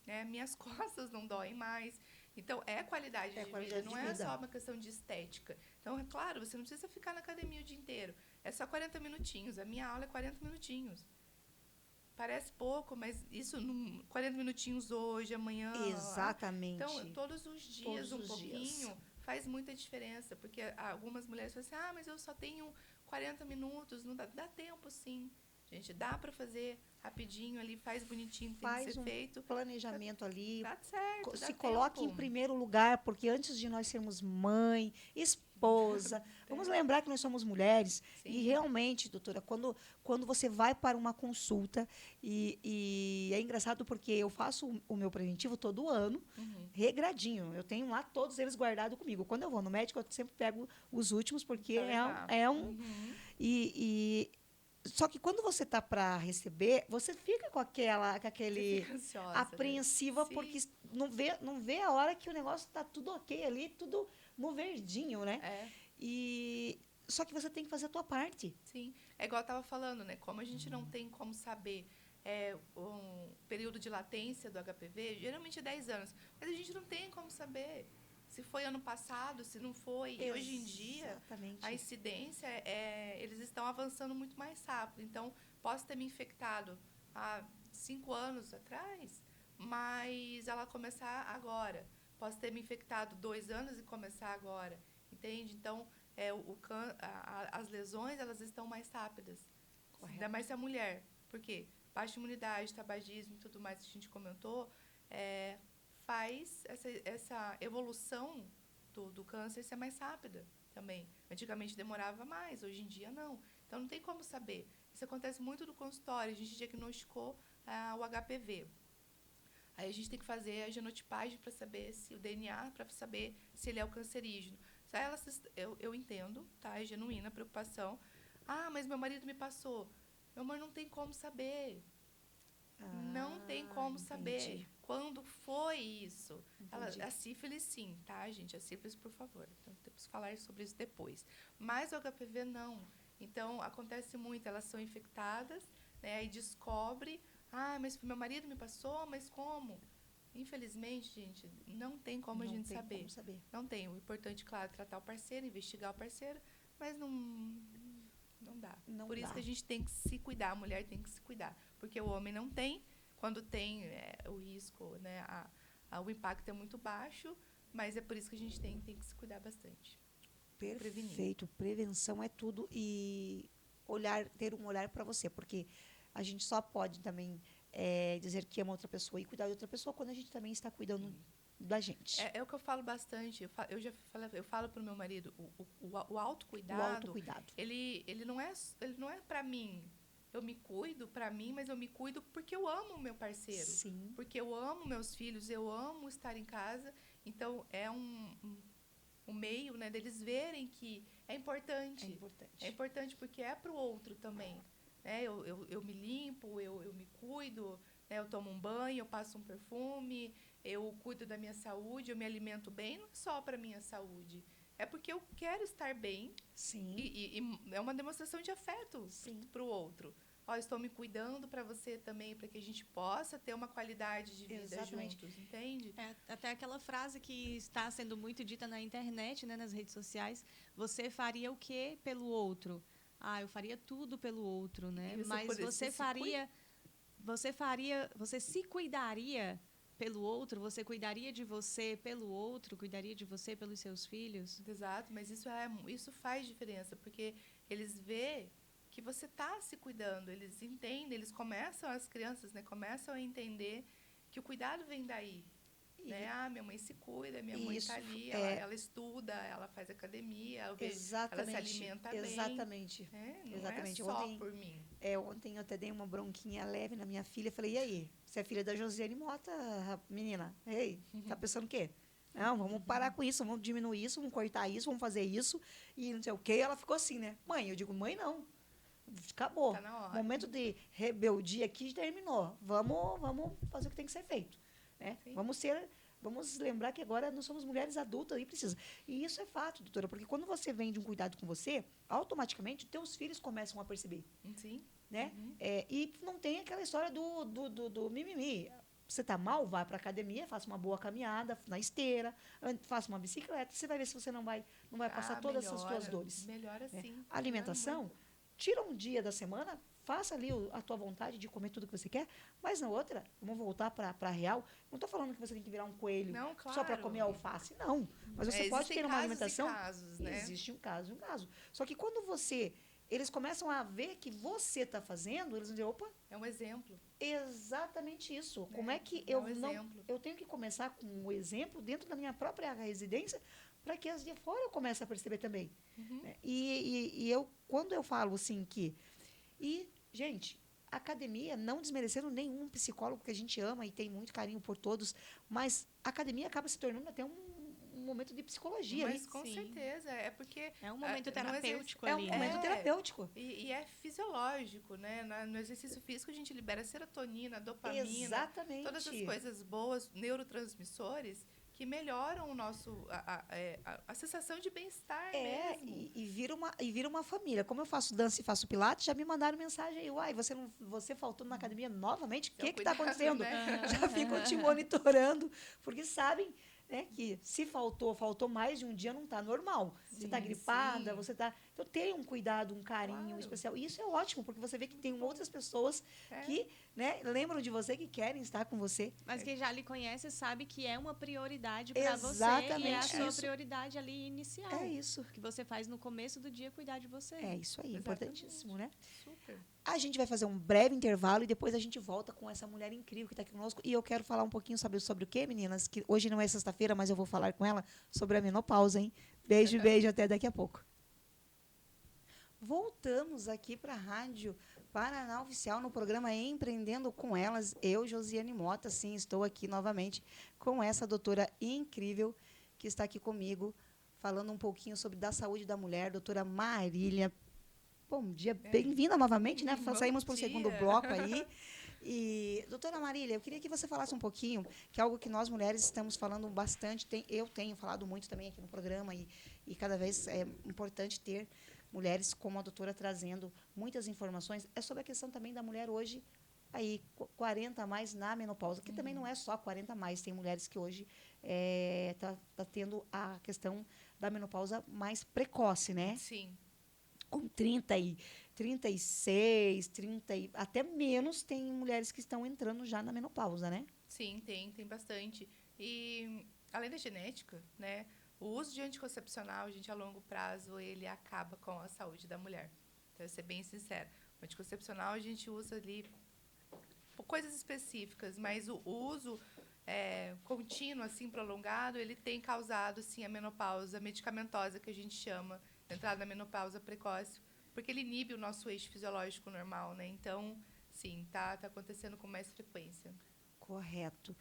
né, minhas costas não doem mais. Então, é qualidade de vida, não é só uma questão de estética. Então, é claro, você não precisa ficar na academia o dia inteiro. É só 40 minutinhos. A minha aula é 40 minutinhos. Parece pouco, mas isso, 40 minutinhos hoje, amanhã... Exatamente. Então, todos os dias, um pouquinho, faz muita diferença. Porque algumas mulheres falam assim, mas eu só tenho 40 minutos. Não dá tempo, sim. Gente, dá para fazer rapidinho ali, faz bonitinho, tem que ser feito. Faz um planejamento ali. Dá certo, se coloque em primeiro lugar, porque antes de nós sermos mãe, esposa, vamos lembrar que nós somos mulheres. Sim. E realmente, doutora, quando você vai para uma consulta, e é engraçado porque eu faço o meu preventivo todo ano, regradinho. Eu tenho lá todos eles guardados comigo. Quando eu vou no médico, eu sempre pego os últimos, porque é um... Só que quando você está para receber, você fica com aquele ansiosa, apreensiva, né? Porque não vê a hora que o negócio está tudo ok ali, tudo no verdinho, né? Só que você tem que fazer a tua parte. Sim, é igual eu estava falando, né? Como a gente não tem como saber um período de latência do HPV, geralmente é 10 anos, mas a gente não tem como saber se foi ano passado, se não foi. E hoje em dia, a incidência, eles estão avançando muito mais rápido. Então, posso ter me infectado há 5 anos atrás, mas ela começar agora. Posso ter me infectado 2 anos e começar agora. Entende? Então, as lesões, elas estão mais rápidas. Correto. Ainda mais se a mulher. Por quê? Baixa imunidade, tabagismo e tudo mais que a gente comentou, faz essa evolução do câncer ser mais rápida também. Antigamente demorava mais, hoje em dia não. Então, não tem como saber. Isso acontece muito no consultório. A gente diagnosticou o HPV. Aí a gente tem que fazer a genotipagem para saber se o DNA, para saber se ele é o cancerígeno. Eu entendo, tá? É genuína a preocupação. Mas meu marido me passou. Meu amor, não tem como saber. Não tem como saber quando foi isso. A sífilis, sim, tá, gente? A sífilis, por favor. Então, temos que falar sobre isso depois. Mas o HPV, não. Então, acontece muito. Elas são infectadas, né? E descobre, mas meu marido me passou, mas como? Infelizmente, gente, não tem como a gente saber. Não tem. O importante, claro, é tratar o parceiro, investigar o parceiro, mas não dá. Por isso que a gente tem que se cuidar, a mulher tem que se cuidar. Porque o homem não tem. Quando tem, o risco, né, o impacto é muito baixo, mas é por isso que a gente tem que se cuidar bastante. Perfeito. Prevenção é tudo. E ter um olhar para você, porque a gente só pode também dizer que ama outra pessoa e cuidar de outra pessoa quando a gente também está cuidando da gente. É o que eu falo bastante. Eu falo para o meu marido, o autocuidado, O autocuidado. ele não é para mim. Eu me cuido para mim, mas eu me cuido porque eu amo o meu parceiro. Sim. Porque eu amo meus filhos, eu amo estar em casa. Então, é um meio, né, deles verem que é importante. É importante. É importante porque é para o outro também. Né? Eu me limpo, eu me cuido, né? Eu tomo um banho, eu passo um perfume, eu cuido da minha saúde, eu me alimento bem, não só para a minha saúde. É porque eu quero estar bem. Sim. E é uma demonstração de afeto Sim. para o outro. Ó, estou me cuidando para você também, para que a gente possa ter uma qualidade de vida Exatamente. juntos, entende? Até aquela frase que está sendo muito dita na internet, né, nas redes sociais, você faria o quê pelo outro? Eu faria tudo pelo outro, né? Isso, Mas por isso, você se cuidaria pelo outro? Você cuidaria de você pelo outro? Cuidaria de você pelos seus filhos? Exato, mas isso faz diferença, porque eles vê que você está se cuidando, eles entendem, as crianças, né, começam a entender que o cuidado vem daí. Né? Minha mãe se cuida, minha mãe está ali, ela estuda, ela faz academia, ela se alimenta bem. Exatamente. Não Exatamente. é só por mim. Ontem eu até dei uma bronquinha leve na minha filha. Falei, e aí? Você é filha da Josiane Mota, menina? Ei, tá pensando o quê? Não, vamos parar com isso, vamos diminuir isso, vamos cortar isso, vamos fazer isso. E não sei o quê. Ela ficou assim, né? Mãe, eu digo, mãe, não. Acabou. Tá na hora. O momento de rebeldia aqui terminou. Vamos fazer o que tem que ser feito. Né? Vamos lembrar que agora nós somos mulheres adultas e precisa. E isso é fato, doutora, porque quando você vem de um cuidado com você, automaticamente teus filhos começam a perceber. Sim. Né? E não tem aquela história do mimimi. Você está mal, vai para a academia, faça uma boa caminhada na esteira, faça uma bicicleta, você vai ver se você não vai passar todas essas suas dores. Melhora sim. A alimentação, tira um dia da semana, faça ali a tua vontade de comer tudo que você quer, mas na outra, vamos voltar para a real. Não estou falando que você tem que virar um coelho só para comer alface, não. Mas você pode ter uma alimentação. Casos, né? Existe um caso. Só que quando eles começam a ver que você está fazendo, eles vão dizer, opa. É um exemplo. Exatamente isso. Como é que eu tenho que começar com um exemplo dentro da minha própria residência para que as de fora eu comece a perceber também. Né? Quando eu falo assim que... gente, academia, não desmerecendo nenhum psicólogo que a gente ama e tem muito carinho por todos, mas a academia acaba se tornando até um momento de psicologia. Mas com certeza, é porque... É um momento terapêutico ali. É um momento terapêutico. E é fisiológico, né? No exercício físico a gente libera serotonina, dopamina. Exatamente. Todas as coisas boas, neurotransmissores, que melhoram o nosso a sensação de bem-estar mesmo. E vira uma família. Como eu faço dança e faço pilates, já me mandaram mensagem aí, você faltou na academia novamente? O que está acontecendo? Né? Já ficam te monitorando, porque sabem, né, que se faltou mais de um dia, não está normal. Você está gripada, você está... Então, tem um cuidado, um carinho especial. E isso é ótimo, porque você vê que tem outras pessoas que, né, lembram de você, que querem estar com você. Mas quem já lhe conhece sabe que é uma prioridade para você. E é a sua prioridade ali inicial. É isso. Que você faz no começo do dia cuidar de você. É isso aí, importantíssimo, né? Super. A gente vai fazer um breve intervalo e depois a gente volta com essa mulher incrível que está aqui conosco. E eu quero falar um pouquinho sobre o quê, meninas? Que hoje não é sexta-feira, mas eu vou falar com ela sobre a menopausa, hein? Beijo, até daqui a pouco. Voltamos aqui para a Rádio Paraná Oficial no programa Empreendendo com Elas. Eu, Josiane Mota, sim, estou aqui novamente com essa doutora incrível que está aqui comigo, falando um pouquinho sobre da saúde da mulher, doutora Marília. Bom dia, bem-vinda novamente, né? Saímos para o segundo bloco aí. E, doutora Marília, eu queria que você falasse um pouquinho, que é algo que nós mulheres estamos falando bastante, eu tenho falado muito também aqui no programa, e cada vez é importante ter mulheres como a doutora trazendo muitas informações, é sobre a questão também da mulher hoje, aí 40 a mais na menopausa, que também não é só 40 a mais, tem mulheres que hoje tá tendo a questão da menopausa mais precoce, né? Sim. Com 36, 30 até menos, tem mulheres que estão entrando já na menopausa, né? Sim, tem bastante. E além da genética, né, o uso de anticoncepcional, gente, a longo prazo, ele acaba com a saúde da mulher. Então, eu vou ser bem sincera. O anticoncepcional a gente usa ali por coisas específicas, mas o uso contínuo, assim, prolongado, ele tem causado, assim, a menopausa medicamentosa, que a gente chama, entrada na menopausa precoce, porque ele inibe o nosso eixo fisiológico normal, né? Então, sim, tá acontecendo com mais frequência. Correto.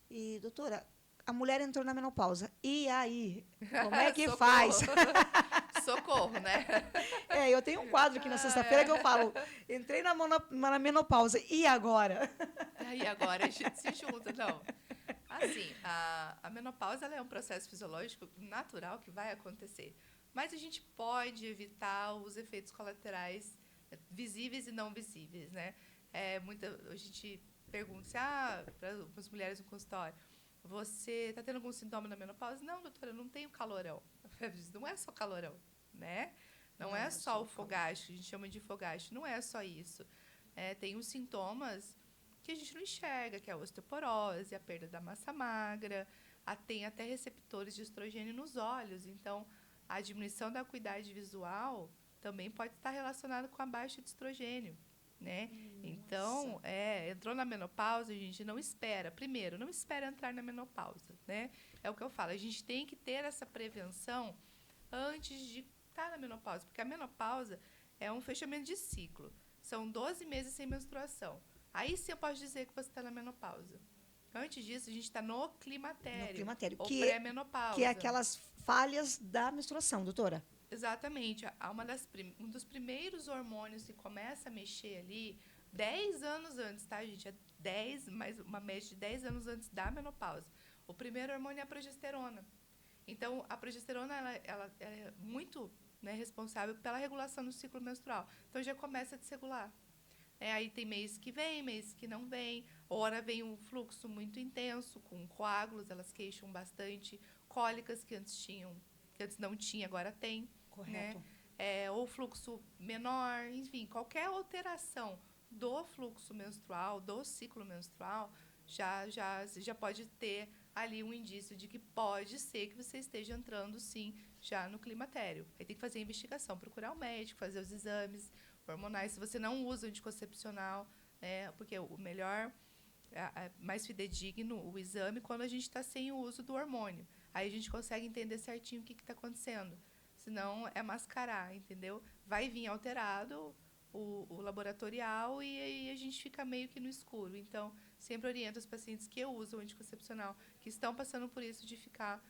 E, doutora, a mulher entrou na menopausa. E aí? Como é que Socorro. faz? Socorro, né? Eu tenho um quadro aqui na sexta-feira que eu falo, entrei na menopausa. E agora? E agora a gente se junta, não. Assim, a menopausa ela é um processo fisiológico natural que vai acontecer. Mas a gente pode evitar os efeitos colaterais visíveis e não visíveis, né? A gente pergunta para as mulheres no consultório, você está tendo algum sintoma da menopausa? Não, doutora, eu não tenho calorão. Não é só calorão, né? Não é só o fogacho, a gente chama de fogacho, não é só isso. Tem os sintomas que a gente não enxerga, que é a osteoporose, a perda da massa magra, tem até receptores de estrogênio nos olhos. Então, a diminuição da acuidade visual também pode estar relacionada com a baixa de estrogênio, né? Então, entrou na menopausa, a gente não espera. Primeiro, não espera entrar na menopausa, né? É o que eu falo, a gente tem que ter essa prevenção antes de estar na menopausa, porque a menopausa é um fechamento de ciclo. São 12 meses sem menstruação. Aí sim eu posso dizer que você está na menopausa. Antes disso, a gente está no climatério. Ou pré-menopausa. Que é aquelas falhas da menstruação, doutora. Exatamente. Um dos primeiros hormônios que começa a mexer ali, 10 anos antes, tá, gente? Mais uma média de 10 anos antes da menopausa. O primeiro hormônio é a progesterona. Então, a progesterona ela é muito, né, responsável pela regulação do ciclo menstrual. Então, já começa a desregular. Aí tem mês que vem, mês que não vem. Ora vem um fluxo muito intenso, com coágulos, elas queixam bastante. Cólicas que antes não tinha, agora tem. Correto. Né? Ou fluxo menor, enfim, qualquer alteração do fluxo menstrual, do ciclo menstrual, já pode ter ali um indício de que pode ser que você esteja entrando, sim, já no climatério. Aí tem que fazer a investigação, procurar um médico, fazer os exames hormonais. Se você não usa anticoncepcional, né, porque o melhor, mais fidedigno, o exame, quando a gente está sem o uso do hormônio. Aí a gente consegue entender certinho o que está acontecendo. Senão, é mascarar, entendeu? Vai vir alterado o laboratorial e aí a gente fica meio que no escuro. Então, sempre oriento os pacientes que usam anticoncepcional, que estão passando por isso de ficar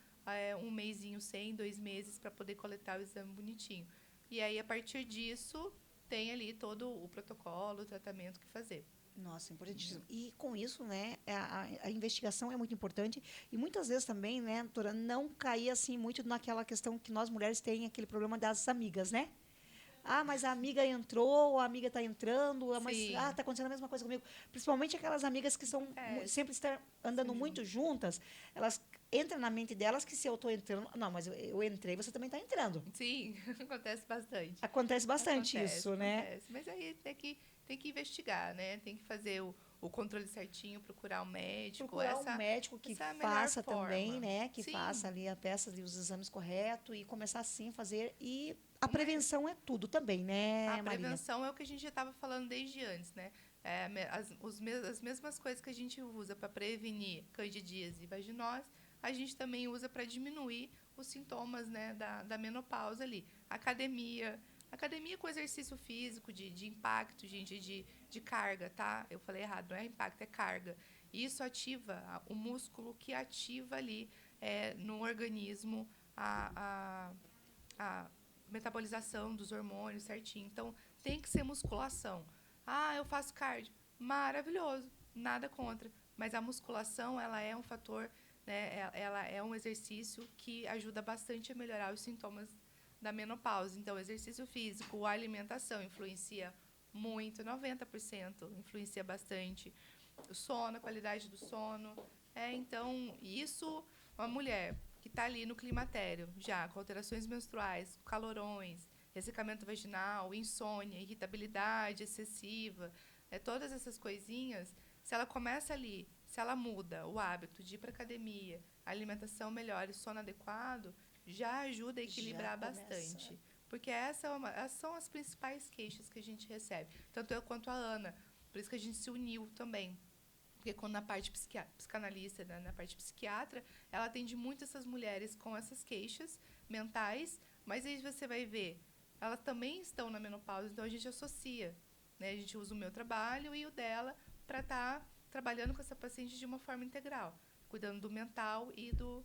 um mesinho sem, 2 meses, para poder coletar o exame bonitinho. E aí, a partir disso, tem ali todo o protocolo, o tratamento que fazer. Nossa, importantíssimo. E com isso, né, a investigação é muito importante e muitas vezes também, né, doutora, não cair assim muito naquela questão que nós mulheres tem aquele problema das amigas, né? Mas a amiga entrou, a amiga está entrando, mas está acontecendo a mesma coisa comigo. Principalmente aquelas amigas que sempre estão andando muito juntas, elas entram na mente delas que se eu estou entrando... Não, mas eu entrei, você também está entrando. Sim, acontece bastante. Acontece bastante isso, né? Acontece. Mas aí tem que investigar, né? Tem que fazer o controle certinho, procurar um médico. Procurar um médico que faça também, né? Que Sim. faça ali a peça ali, os exames corretos e começar assim a fazer. E a prevenção é tudo também, né, A Marília? prevenção é o que a gente já estava falando desde antes, né? As mesmas coisas que a gente usa para prevenir candidíase e vaginose, a gente também usa para diminuir os sintomas, né, da menopausa ali. Academia com exercício físico, de impacto, gente, de carga, tá? Eu falei errado, não é impacto, é carga. Isso ativa o músculo que ativa ali no organismo a metabolização dos hormônios certinho. Então, tem que ser musculação. Eu faço cardio. Maravilhoso, nada contra. Mas a musculação, ela é um fator, né, ela é um exercício que ajuda bastante a melhorar os sintomas da menopausa. Então, exercício físico, a alimentação influencia muito, 90% influencia bastante. O sono, a qualidade do sono. Então, isso, uma mulher que está ali no climatério, já com alterações menstruais, calorões, ressecamento vaginal, insônia, irritabilidade excessiva, todas essas coisinhas, se ela começa ali, se ela muda o hábito de ir para a academia, a alimentação melhor e sono adequado, já ajuda a equilibrar bastante. Porque essas são as principais queixas que a gente recebe, tanto eu quanto a Ana. Por isso que a gente se uniu também. Porque quando na parte psicanalista, na parte psiquiatra, ela atende muito essas mulheres com essas queixas mentais, mas aí você vai ver, elas também estão na menopausa, então a gente associa, né? A gente usa o meu trabalho e o dela para estar trabalhando com essa paciente de uma forma integral, cuidando do mental e do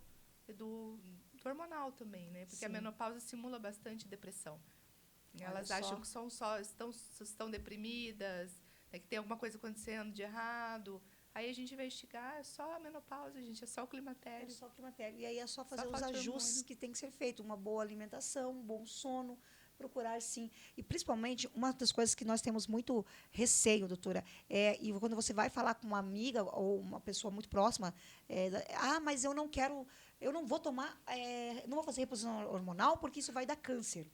hormonal também, né? Porque Sim. a menopausa simula bastante depressão. Olha Elas só. acham que estão deprimidas, né, que tem alguma coisa acontecendo de errado. Aí a gente vai investigar, é só a menopausa, gente, é só o É climatério. só climatério. E aí é só fazer os falta ajustes hormônio. que tem que ser feito. Uma boa alimentação, um bom sono, procurar sim. E principalmente, uma das coisas que nós temos muito receio, doutora, e quando você vai falar com uma amiga ou uma pessoa muito próxima, mas eu não quero, eu não vou tomar, não vou fazer reposição hormonal porque isso vai dar câncer.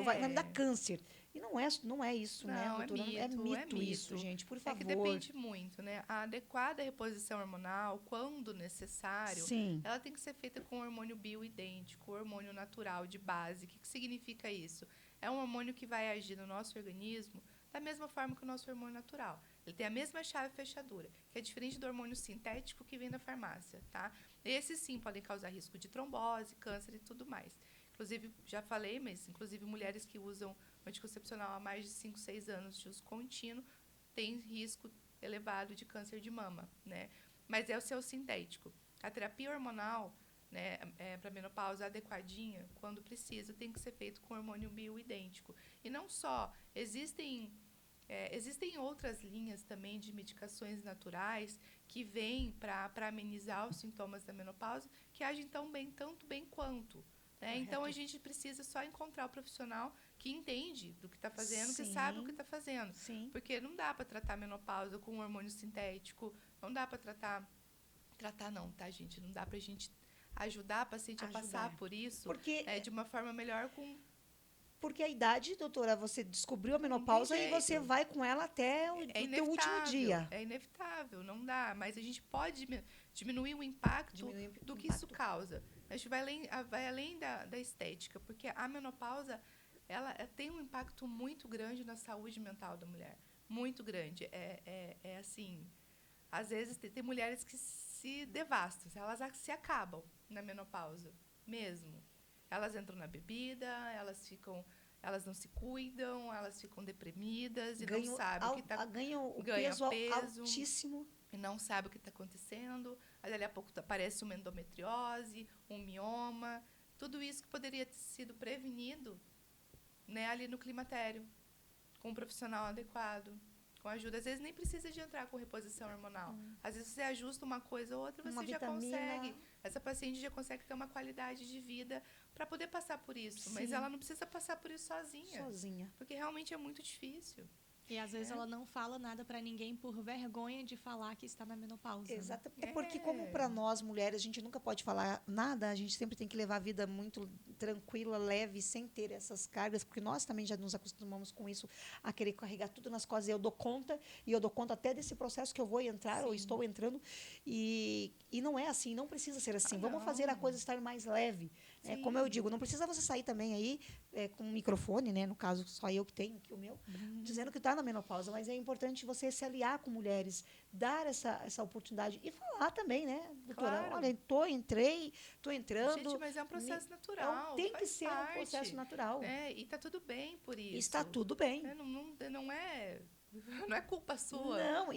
Vai me dar câncer. E não é isso, né, Não, doutora? É mito isso, mito. gente, por É favor. que depende muito, né? A adequada reposição hormonal, quando necessário, Sim. ela tem que ser feita com hormônio bioidêntico, hormônio natural de base. O que significa isso? É um hormônio que vai agir no nosso organismo da mesma forma que o nosso hormônio natural. Ele tem a mesma chave fechadura, que é diferente do hormônio sintético que vem da farmácia, tá? Esses sim podem causar risco de trombose, câncer e tudo mais. Inclusive, já falei, mas inclusive mulheres que usam anticoncepcional há mais de 5, 6 anos de uso contínuo têm risco elevado de câncer de mama, né? Mas é o seu sintético. A terapia hormonal, né, para menopausa adequadinha, quando precisa, tem que ser feito com hormônio bioidêntico. E não só, existem outras linhas também de medicações naturais que vêm para amenizar os sintomas da menopausa, que agem tanto bem quanto. Né? Então, a gente precisa só encontrar o profissional que entende do que está fazendo, que sabe o que está fazendo. Sim. Porque não dá para tratar a menopausa com hormônio sintético, não dá para tratar não, tá, gente? Não dá para a gente ajudar a paciente a passar por isso de uma forma melhor Porque a idade, doutora, você descobriu a menopausa e você vai com ela até o teu último dia. É inevitável, não dá. Mas a gente pode diminuir o impacto do que isso causa. A gente vai além da estética, porque a menopausa ela tem um impacto muito grande na saúde mental da mulher. Muito grande. É assim, às vezes tem mulheres que se devastam, elas se acabam na menopausa, mesmo. Elas entram na bebida, elas não se cuidam, elas ficam deprimidas e não sabem o que está ganham o peso altíssimo e não sabe o que está acontecendo. Aí, dali a pouco aparece uma endometriose, um mioma, tudo isso que poderia ter sido prevenido, né, ali no climatério, com um profissional adequado, com ajuda. Às vezes nem precisa de entrar com reposição hormonal. Às vezes você ajusta uma coisa ou outra, você já consegue. Essa paciente já consegue ter uma qualidade de vida para poder passar por isso. Sim. Mas ela não precisa passar por isso sozinha. Porque realmente é muito difícil. E às vezes ela não fala nada para ninguém por vergonha de falar que está na menopausa. Exato. Né? É porque como para nós mulheres a gente nunca pode falar nada, a gente sempre tem que levar a vida muito tranquila, leve, sem ter essas cargas, porque nós também já nos acostumamos com isso, a querer carregar tudo nas costas. Eu dou conta, e eu dou conta até desse processo que eu vou entrar, Sim. ou estou entrando, e não é assim, não precisa ser assim. Vamos fazer a coisa estar mais leve. Como eu digo, não precisa você sair também aí com um microfone, né, no caso só eu que tenho, que o meu, dizendo que está na menopausa, mas é importante você se aliar com mulheres, dar essa oportunidade e falar também, né, doutora? Claro. Olha, estou entrando. Gente, mas é um processo natural. Tem que ser um processo natural. E está tudo bem por isso. Está tudo bem. Não é culpa sua. Não,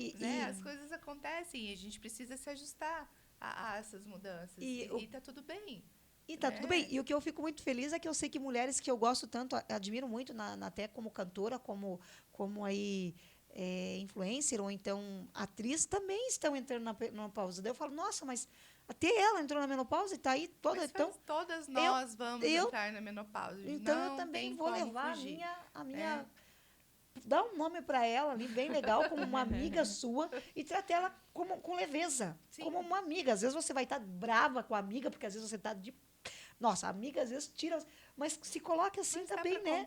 as coisas acontecem e a gente precisa se ajustar a essas mudanças. E está tudo bem. E tá tudo bem. E o que eu fico muito feliz é que eu sei que mulheres que eu gosto tanto, admiro muito, até como cantora, como aí influencer, ou então atriz, também estão entrando na menopausa. Daí eu falo, nossa, mas até ela entrou na menopausa e está aí toda. Então, todas nós vamos entrar na menopausa. Então eu também vou levar a minha dá um nome para ela ali, bem legal, como uma amiga sua, e trata ela com leveza, Sim. como uma amiga. Às vezes você vai estar brava com a amiga, porque às vezes você está de... Nossa, a amiga às vezes tira... Mas se coloca assim também, né?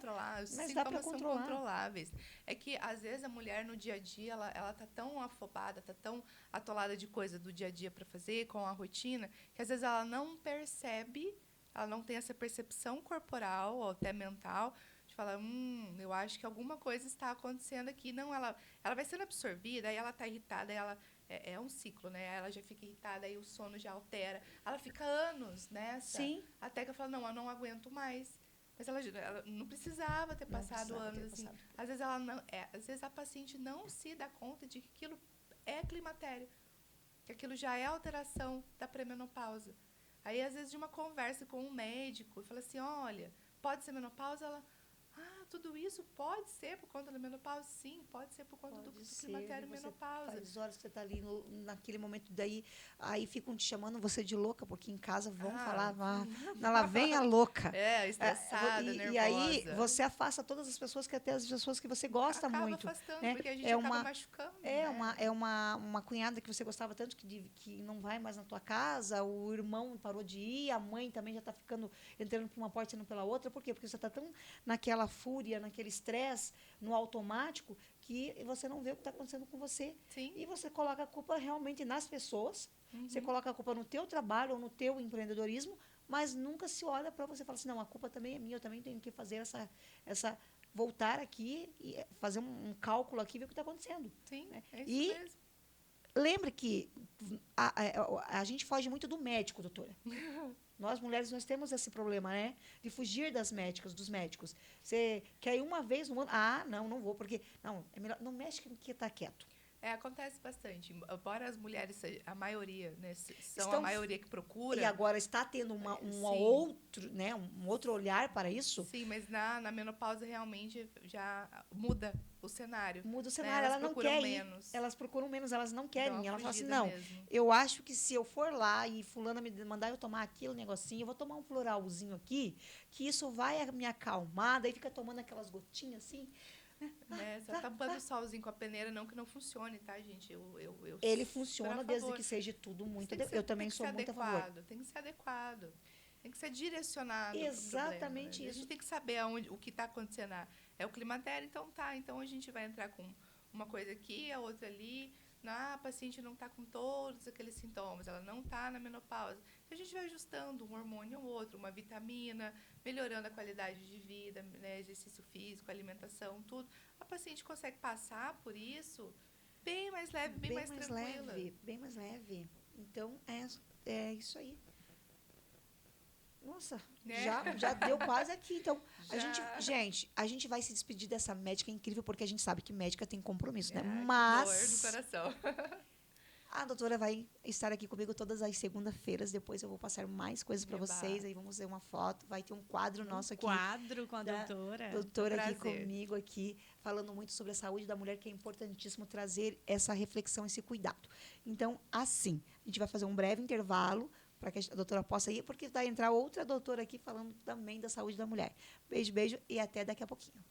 Mas dá para controlar. São controláveis. É que, às vezes, a mulher, no dia a dia, ela tá tão afobada, tá tão atolada de coisa do dia a dia para fazer, com a rotina, que, às vezes, ela não percebe, ela não tem essa percepção corporal ou até mental de falar, eu acho que alguma coisa está acontecendo aqui. Não, ela vai sendo absorvida, aí ela está irritada, aí é um ciclo, né? Ela já fica irritada, aí o sono já altera. Ela fica anos nessa. Sim. Até que ela fala, não, eu não aguento mais. Mas ela não precisava ter Não passado precisava anos ter assim. passado. Às vezes ela não, às vezes a paciente não se dá conta de que aquilo é climatério, que aquilo já é alteração da pré-menopausa. Aí às vezes de uma conversa com um médico, fala assim, olha, pode ser menopausa? Ela, tudo isso pode ser por conta da menopausa? Sim, pode ser por conta do climatério menopausa. Faz horas que você está ali naquele momento, daí aí ficam te chamando você de louca, porque em casa vão falar, ela vem a louca. Estressada, nervosa. E aí você afasta todas as pessoas, que até as pessoas que você gosta acaba muito. Afastando, né? porque a gente acaba machucando. Uma cunhada que você gostava tanto que não vai mais na tua casa, o irmão parou de ir, a mãe também já está entrando por uma porta e indo pela outra. Por quê? Porque você está tão naquela fúria, naquele estresse, no automático, que você não vê o que está acontecendo com você. Sim. E você coloca a culpa realmente nas pessoas, você coloca a culpa no teu trabalho ou no teu empreendedorismo, mas nunca se olha para você e fala assim, não, a culpa também é minha, eu também tenho que fazer voltar aqui e fazer um cálculo aqui e ver o que está acontecendo. Sim, né? é isso mesmo. Lembre que a gente foge muito do médico, doutora. Nós, mulheres, nós temos esse problema, né? De fugir das médicas, dos médicos. Você quer ir uma vez no ano? Não vou, porque... Não, é melhor, não mexe com que está quieto. Acontece bastante. Embora as mulheres, a maioria, né, são a maioria que procura. E agora está tendo um outro olhar para isso. Sim, mas na menopausa realmente já muda o cenário. Muda o cenário, né? Ela não quer menos. ir. Elas procuram menos, elas não querem. Ela fala assim, não, mesmo. eu acho que se eu for lá e fulana me mandar eu tomar aquele negocinho, eu vou tomar um floralzinho aqui, que isso vai me acalmar, daí fica tomando aquelas gotinhas assim. Só tampando o solzinho com a peneira, não que não funcione, tá, gente? Ele funciona desde que seja tudo muito adequado. Eu também sou muito a favor. Tem que ser adequado. Tem que ser direcionado. Exatamente problema, né? isso. A gente tem que saber o que está acontecendo. É o climatério, então tá. Então a gente vai entrar com uma coisa aqui, a outra ali. A paciente não está com todos aqueles sintomas, ela não está na menopausa. Então, a gente vai ajustando um hormônio ou outro, uma vitamina, melhorando a qualidade de vida, né, exercício físico, alimentação, tudo. A paciente consegue passar por isso bem mais leve, bem mais tranquila. Bem mais leve. Então, é isso aí. Nossa, já deu quase aqui. Então, a gente vai se despedir dessa médica incrível, porque a gente sabe que médica tem compromisso, né? Mas dor no coração. A doutora vai estar aqui comigo todas as segundas-feiras. Depois eu vou passar mais coisas para vocês. Aí vamos ver uma foto. Vai ter um quadro nosso aqui. Quadro com a doutora. Doutora aqui comigo, aqui, falando muito sobre a saúde da mulher, que é importantíssimo trazer essa reflexão, esse cuidado. Então, assim, a gente vai fazer um breve intervalo para que a doutora possa ir, porque vai entrar outra doutora aqui falando também da saúde da mulher. Beijo, beijo e até daqui a pouquinho.